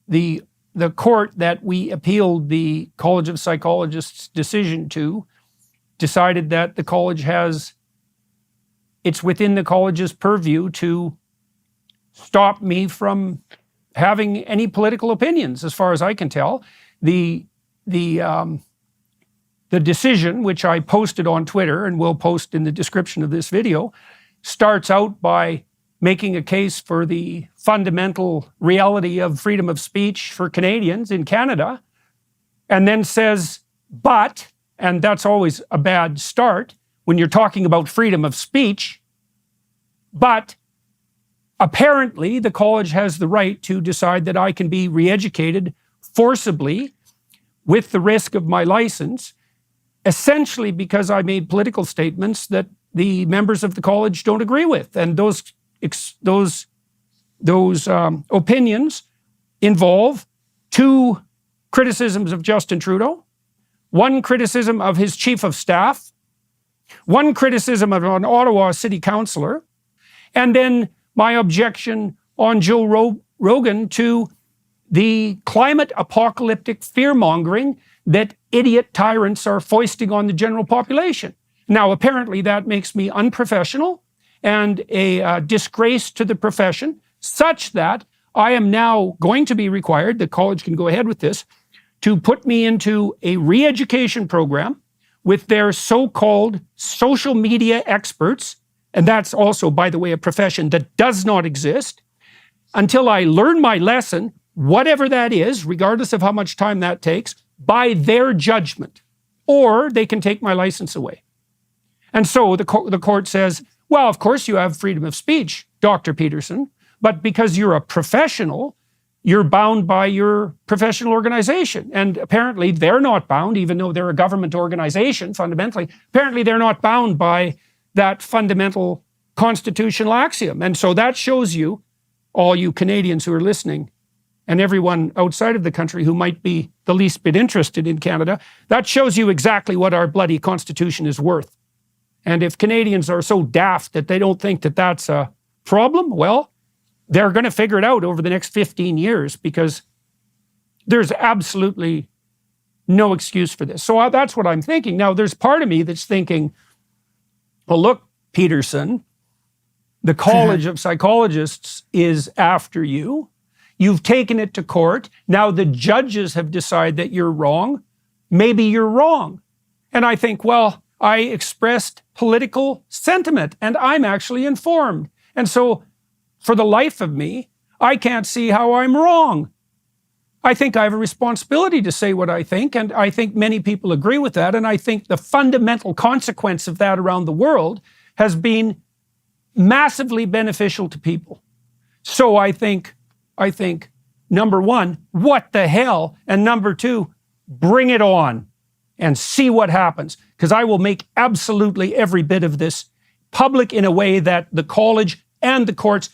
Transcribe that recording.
the court that we appealed the College of Psychologists' decision to decided that the college it's within the college's purview to stop me from having any political opinions, as far as I can tell. The decision, which I posted on Twitter and will post in the description of this video, starts out by making a case for the fundamental reality of freedom of speech for Canadians in Canada, and then says, but, and that's always a bad start when you're talking about freedom of speech, but apparently the college has the right to decide that I can be re-educated forcibly with the risk of my license, essentially because I made political statements that the members of the college don't agree with. And those opinions involve 2 criticisms of Justin Trudeau, 1 criticism of his chief of staff, 1 criticism of an Ottawa city councillor, and then my objection on Joe Rogan to the climate apocalyptic fear-mongering that idiot tyrants are foisting on the general population. Now, apparently that makes me unprofessional and a disgrace to the profession, such that I am now going to be required, the college can go ahead with this, to put me into a re-education program with their so-called social media experts, and that's also, by the way, a profession that does not exist, until I learn my lesson, whatever that is, regardless of how much time that takes, by their judgment, or they can take my license away. And so the court says, well, of course you have freedom of speech, Dr. Peterson, but because you're a professional, you're bound by your professional organization. And apparently they're not bound, even though they're a government organization, fundamentally. Apparently they're not bound by that fundamental constitutional axiom. And so that shows you, all you Canadians who are listening, and everyone outside of the country who might be the least bit interested in Canada, that shows you exactly what our bloody Constitution is worth. And if Canadians are so daft that they don't think that that's a problem, well, they're going to figure it out over the next 15 years, because there's absolutely no excuse for this. So that's what I'm thinking. Now, there's part of me that's thinking, well, look, Peterson, the College of Psychologists is after you. You've taken it to court. Now the judges have decided that you're wrong. Maybe you're wrong. And I think, well, I expressed political sentiment and I'm actually informed. And so for the life of me, I can't see how I'm wrong. I think I have a responsibility to say what I think, and I think many people agree with that. And I think the fundamental consequence of that around the world has been massively beneficial to people. So I think, number 1, what the hell? And number 2, bring it on and see what happens. Because I will make absolutely every bit of this public in a way that the college and the courts